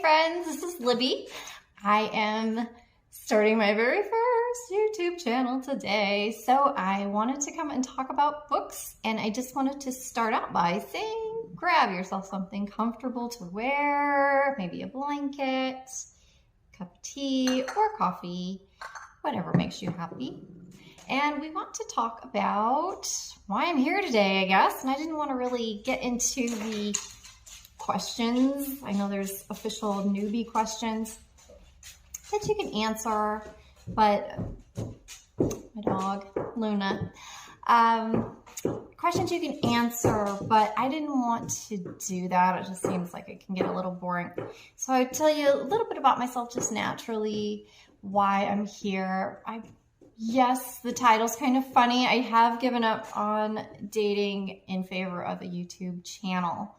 friends, this is Libby. I am starting my very first YouTube channel today. So I wanted to come and talk about books, and I just wanted to start out by saying, grab yourself something comfortable to wear, maybe a blanket, a cup of tea or coffee, whatever makes you happy. And we want to talk about why I'm here today, I guess. And I didn't want to really get into the questions. I know there's official newbie questions that you can answer, but my dog, Luna, questions you can answer, but I didn't want to do that. It just seems like it can get a little boring. So I'll tell you a little bit about myself just naturally, why I'm here. Yes, the title's kind of funny. I have given up on dating in favor of a YouTube channel.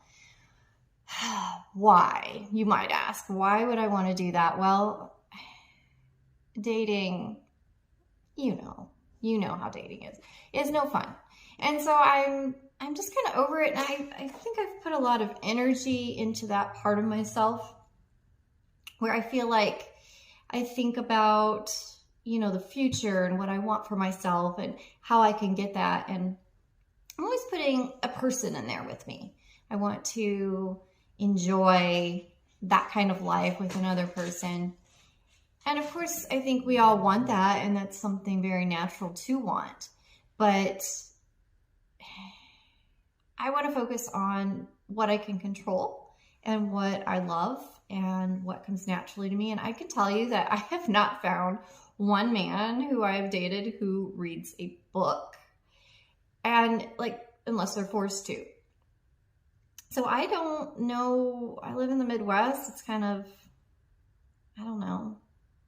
Why? You might ask. Why would I want to do that? Well, dating, you know how dating is no fun. And so I'm just kind of over it. And I think I've put a lot of energy into that part of myself where I feel like I think about, the future and what I want for myself and how I can get that. And I'm always putting a person in there with me. I want to enjoy that kind of life with another person. And of course, I think we all want that, and that's something very natural to want. But I want to focus on what I can control and what I love and what comes naturally to me. And I can tell you that I have not found one man who I have dated who reads a book, and unless they're forced to. So I don't know. I live in the Midwest. It's kind of,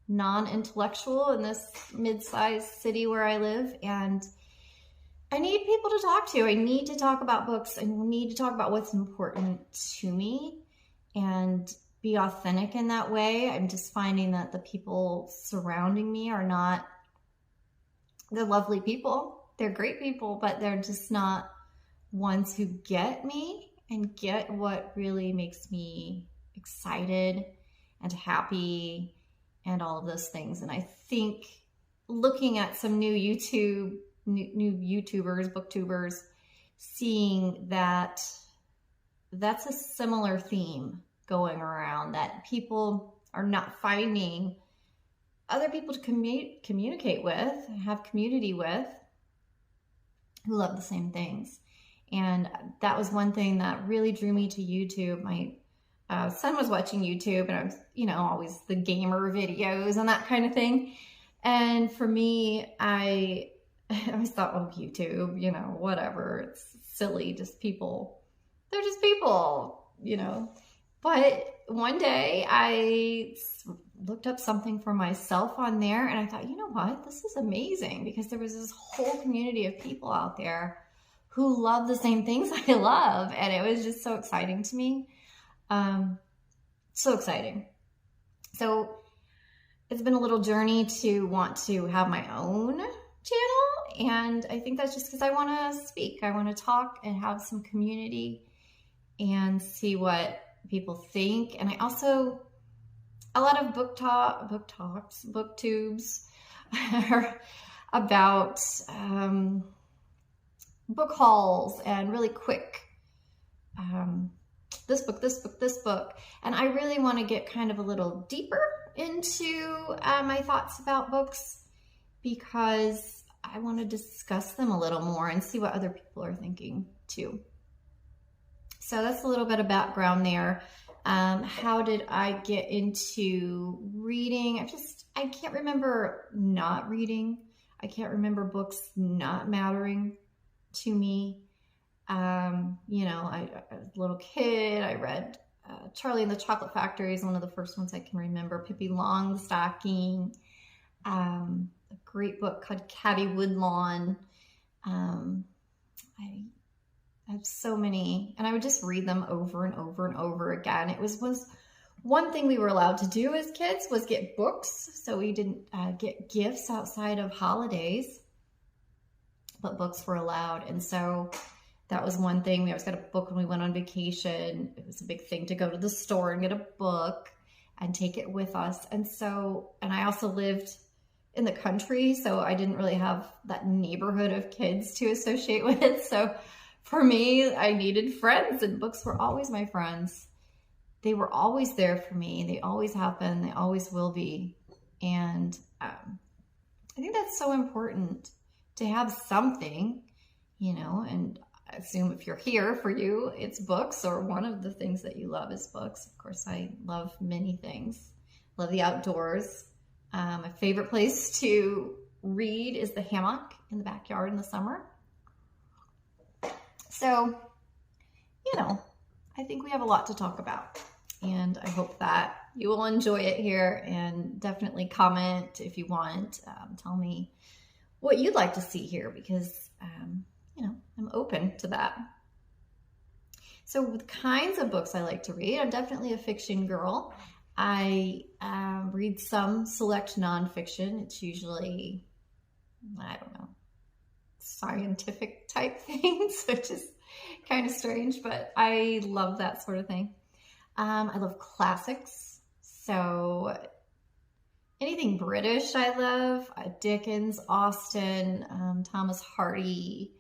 non-intellectual in this mid-sized city where I live. And I need people to talk to. I need to talk about books. I need to talk about what's important to me and be authentic in that way. I'm just finding that the people surrounding me they're lovely people. They're great people, but they're just not ones who get me and get what really makes me excited and happy and all of those things. And I think looking at some new YouTubers, booktubers, seeing that that's a similar theme going around, that people are not finding other people to communicate with, have community with, who love the same things. And that was one thing that really drew me to YouTube. My son was watching YouTube, and I was, always the gamer videos and that kind of thing. And for me, I always thought, oh, YouTube, whatever. It's silly, just people. They're just people, But one day I looked up something for myself on there, and I thought, you know what? This is amazing, because there was this whole community of people out there who love the same things I love. And it was just so exciting to me. So exciting. So it's been a little journey to want to have my own channel. And I think that's just because I want to speak. I want to talk and have some community and see what people think. And I also, a lot of booktubes are about book hauls and really quick, this book. And I really want to get kind of a little deeper into my thoughts about books, because I want to discuss them a little more and see what other people are thinking too. So that's a little bit of background there. How did I get into reading? I can't remember not reading. I can't remember books not mattering to me. I was a little kid. I read Charlie and the Chocolate Factory is one of the first ones I can remember. Pippi Longstocking, a great book called Caddy Woodlawn. I have so many, and I would just read them over and over and over again. It was one thing we were allowed to do as kids was get books. So we didn't get gifts outside of holidays, but books were allowed. And so that was one thing. We always got a book when we went on vacation. It was a big thing to go to the store and get a book. and take it with us. And I also lived in the country, so I didn't really have that neighborhood of kids to associate with. So for me, I needed friends, and books were always my friends. They were always there for me. They always have been. They always will be. And I think that's so important to have something, and I assume if you're here, for you, it's books, or one of the things that you love is books. Of course, I love many things. Love the outdoors. My favorite place to read is the hammock in the backyard in the summer. So, I think we have a lot to talk about, and I hope that you will enjoy it here, and definitely comment if you want. Tell me what you'd like to see here, because, I'm open to that. So the kinds of books I like to read, I'm definitely a fiction girl. I read some select nonfiction. It's usually, I don't know, scientific type things, which is kind of strange, but I love that sort of thing. I love classics. So anything British I love. Dickens, Austen, Thomas Hardy,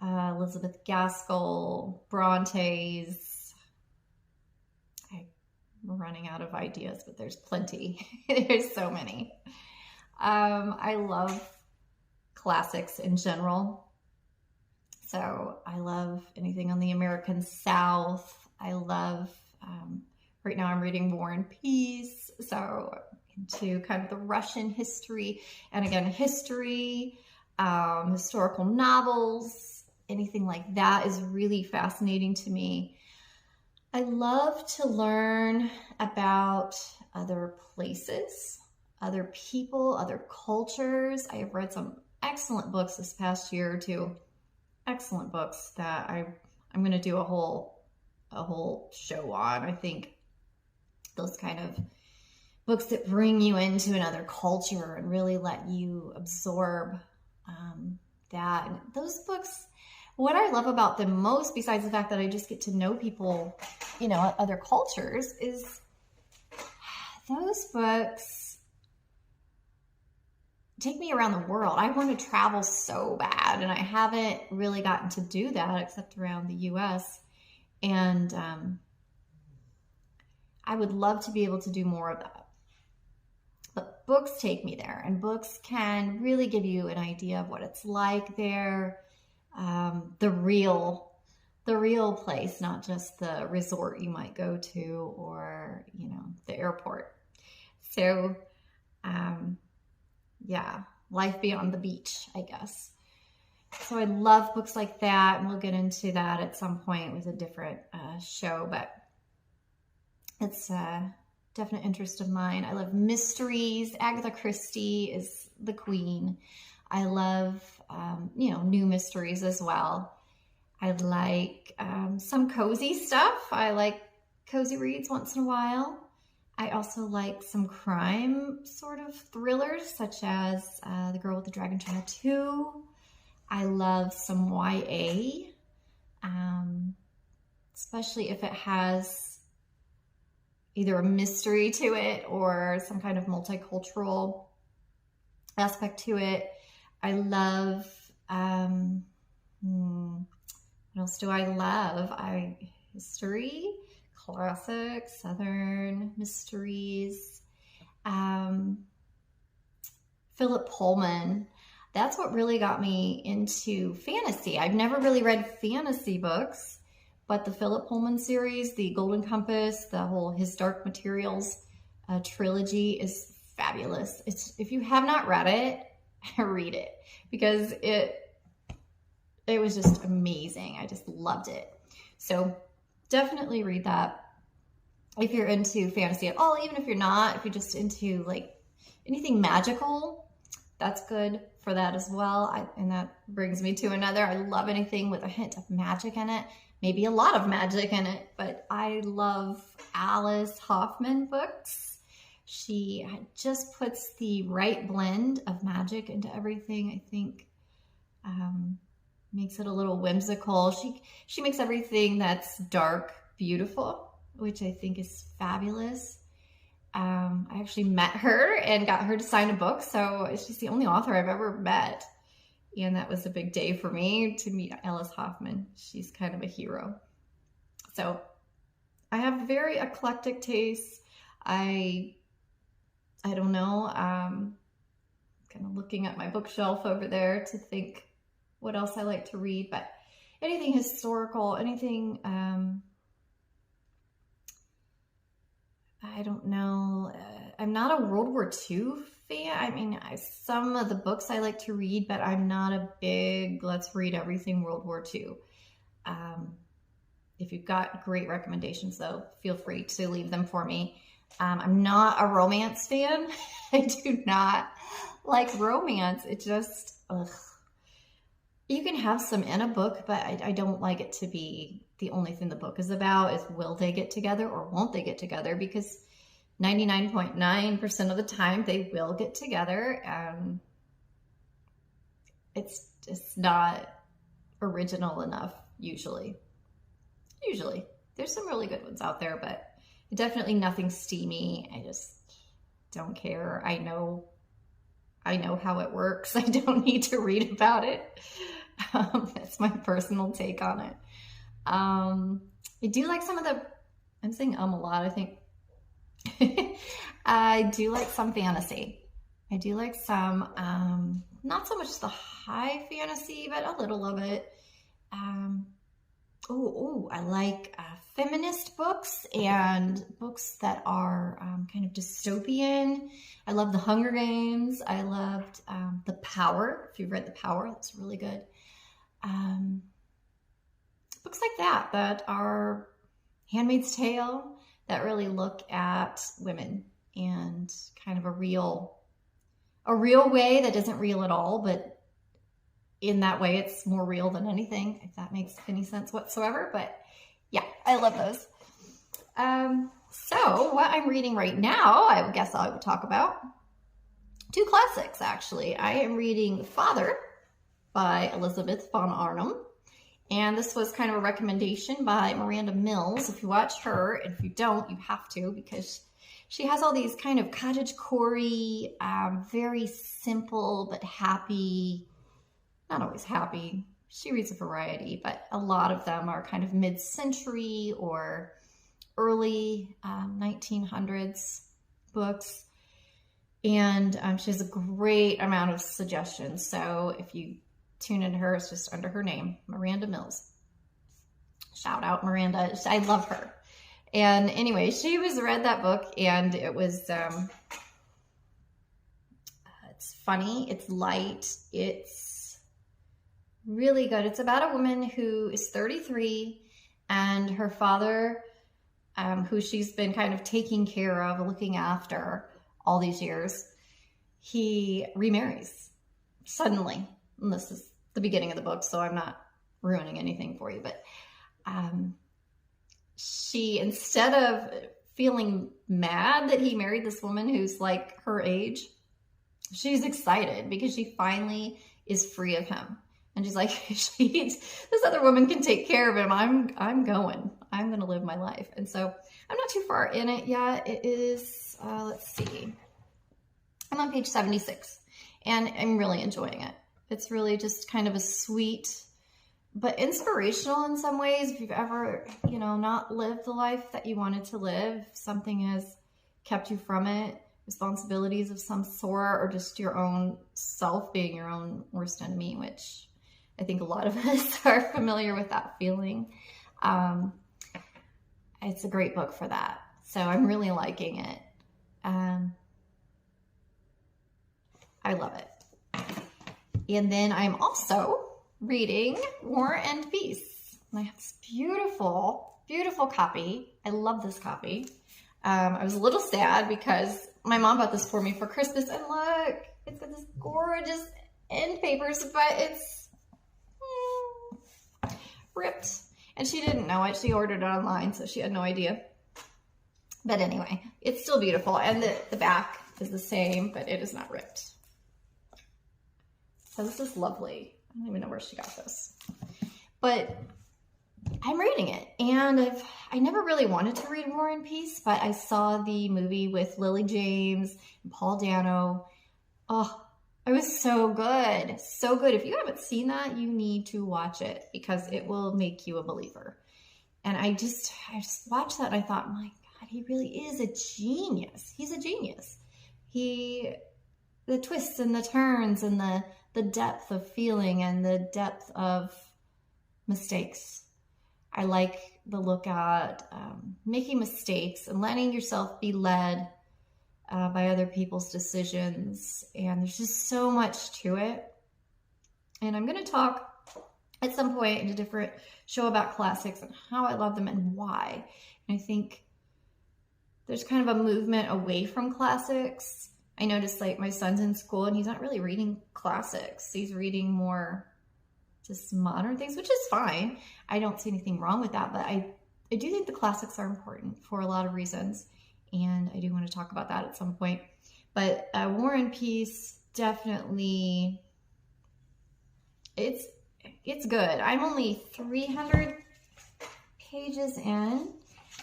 Elizabeth Gaskell, Bronte's. I'm running out of ideas, but there's plenty. There's so many. I love classics in general. So I love anything on the American South. I love, right now I'm reading War and Peace. So into kind of the Russian history, and again, history, historical novels, anything like that is really fascinating to me. I love to learn about other places, other people, other cultures. I have read some excellent books this past year or two. Excellent books that I'm going to do a whole show on. I think those kind of books that bring you into another culture and really let you absorb that. And those books, what I love about them most, besides the fact that I just get to know people, other cultures, is those books take me around the world. I want to travel so bad, and I haven't really gotten to do that except around the US. And I would love to be able to do more of that. But books take me there, and books can really give you an idea of what it's like there, the real place, not just the resort you might go to, or the airport. So life beyond the beach, I guess. So I love books like that, and we'll get into that at some point with a different show, but it's a definite interest of mine. I love mysteries. Agatha Christie is the queen. I love, new mysteries as well. I like some cozy stuff. I like cozy reads once in a while. I also like some crime sort of thrillers, such as The Girl with the Dragon Tattoo. I love some YA, especially if it has either a mystery to it or some kind of multicultural aspect to it. I love, what else do I love? History, classic, Southern mysteries. Philip Pullman. That's what really got me into fantasy. I've never really read fantasy books, but the Philip Pullman series, the Golden Compass, the whole His Dark Materials trilogy is fabulous. If you have not read it, read it, because it was just amazing. I just loved it. So definitely read that if you're into fantasy at all. Even if you're not, if you're just into like anything magical, that's good for that as well. And that brings me to another. I love anything with a hint of magic in it, maybe a lot of magic in it, but I love Alice Hoffman books. She just puts the right blend of magic into everything. I think makes it a little whimsical. She makes everything that's dark beautiful, which I think is fabulous. I actually met her and got her to sign a book. So she's the only author I've ever met. And that was a big day for me to meet Alice Hoffman. She's kind of a hero. So I have very eclectic tastes. I don't know. Kind of looking at my bookshelf over there to think what else I like to read, but anything historical, anything, I don't know. I'm not a World War II fan. I mean, some of the books I like to read, but I'm not a big, let's read everything World War II. If you've got great recommendations, though, feel free to leave them for me. I'm not a romance fan. I do not like romance. It just, ugh. You can have some in a book, but I don't like it to be the only thing the book is about is will they get together or won't they get together? Because 99.9% of the time they will get together. It's just not original enough, usually. There's some really good ones out there, but definitely nothing steamy. I just don't care. I know how it works. I don't need to read about it. That's my personal take on it. I do like some of the, I'm saying a lot, I think. I do like some fantasy. I do like some, not so much the high fantasy, but a little of it. I like feminist books and books that are kind of dystopian. I love The Hunger Games. I loved The Power. If you've read The Power, that's really good. Books like that are Handmaid's Tale, that really look at women and kind of a real way that isn't real at all, but in that way, it's more real than anything, if that makes any sense whatsoever. But yeah, I love those. So what I'm reading right now, I guess I would talk about two classics, actually. I am reading Father by Elizabeth von Arnim. And this was kind of a recommendation by Miranda Mills. If you watch her, and if you don't, you have to, because she has all these kind of cottagecore, very simple but happy, not always happy. She reads a variety, but a lot of them are kind of mid-century or early 1900s books. And she has a great amount of suggestions. So if you tune into her, it's just under her name, Miranda Mills. Shout out Miranda. I love her. And anyway, she read that book, and it was, it's funny, it's light, it's really good. It's about a woman who is 33, and her father, who she's been kind of taking care of, looking after all these years, he remarries suddenly. And this is the beginning of the book, so I'm not ruining anything for you, but she, instead of feeling mad that he married this woman who's like her age, she's excited because she finally is free of him. And she's like, this other woman can take care of him. I'm going to live my life. And so I'm not too far in it yet. It is, let's see. I'm on page 76, and I'm really enjoying it. It's really just kind of a sweet, but inspirational in some ways. If you've ever, not lived the life that you wanted to live, something has kept you from it, responsibilities of some sort, or just your own self being your own worst enemy, which I think a lot of us are familiar with that feeling. It's a great book for that. So I'm really liking it. I love it. And then I'm also reading War and Peace. And I have this beautiful, beautiful copy. I love this copy. I was a little sad because my mom bought this for me for Christmas. And look, it's got this gorgeous end papers, but it's ripped. And she didn't know it. She ordered it online, so she had no idea. But anyway, it's still beautiful. And the back is the same, but it is not ripped. So this is lovely. I don't even know where she got this. But I'm reading it, and I never really wanted to read War and Peace, but I saw the movie with Lily James and Paul Dano. Oh, it was so good. So good. If you haven't seen that, you need to watch it because it will make you a believer. And I just watched that and I thought, my God, he really is a genius. He's a genius. The twists and the turns and the depth of feeling and the depth of mistakes. I like the look at making mistakes and letting yourself be led by other people's decisions. And there's just so much to it. And I'm going to talk at some point in a different show about classics and how I love them and why. And I think there's kind of a movement away from classics. I noticed like my son's in school and he's not really reading classics. He's reading more just modern things, which is fine. I don't see anything wrong with that, but I do think the classics are important for a lot of reasons. And I do want to talk about that at some point. But War and Peace, definitely, it's good. I'm only 300 pages in.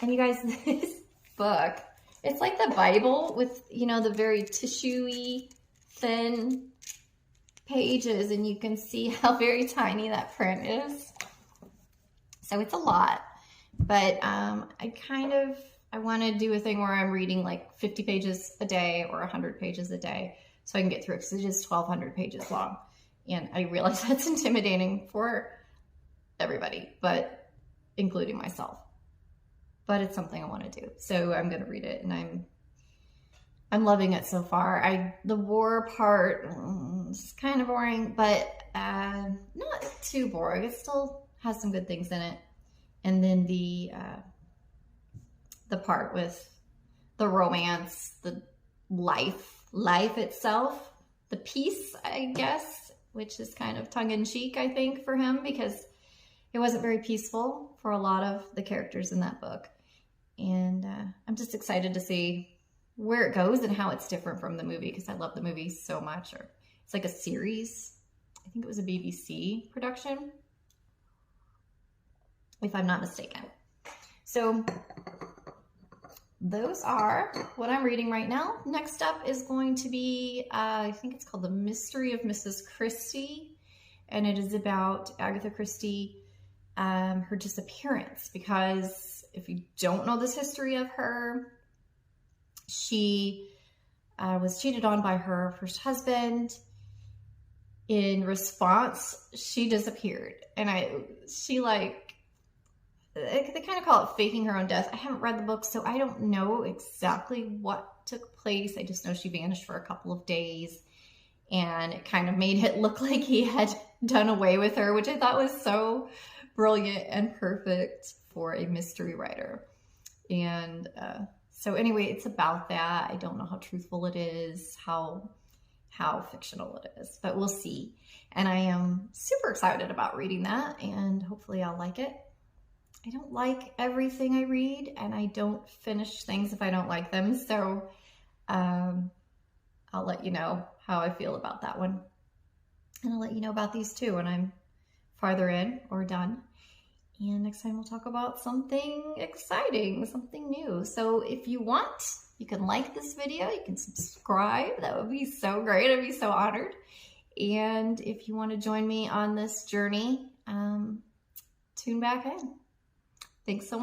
And you guys, this book, it's like the Bible with, you know, the very tissue-y, thin pages. And you can see how very tiny that print is. So it's a lot. But I want to do a thing where I'm reading like 50 pages a day or 100 pages a day so I can get through it because it is 1,200 pages long. And I realize that's intimidating for everybody, but including myself. But it's something I want to do. So I'm going to read it and I'm loving it so far. The war part is kind of boring, but not too boring. It still has some good things in it. And then the part with the romance, the life itself, the peace, I guess, which is kind of tongue-in-cheek, I think, for him, because it wasn't very peaceful for a lot of the characters in that book. And I'm just excited to see where it goes and how it's different from the movie, because I love the movie so much. Or it's like a series. I think it was a BBC production, if I'm not mistaken. So those are what I'm reading right now. Next up is going to be, I think it's called The Mystery of Mrs. Christie. And it is about Agatha Christie, her disappearance. Because if you don't know this history of her, she was cheated on by her first husband. In response, she disappeared. And they kind of call it faking her own death. I haven't read the book, so I don't know exactly what took place. I just know she vanished for a couple of days, and it kind of made it look like he had done away with her, which I thought was so brilliant and perfect for a mystery writer. And so anyway, it's about that. I don't know how truthful it is, how fictional it is, but we'll see. And I am super excited about reading that, and hopefully I'll like it. I don't like everything I read, and I don't finish things if I don't like them. So I'll let you know how I feel about that one. And I'll let you know about these too when I'm farther in or done. And next time we'll talk about something exciting, something new. So if you want, you can like this video, you can subscribe. That would be so great. I'd be so honored. And if you want to join me on this journey, tune back in. Thanks so much.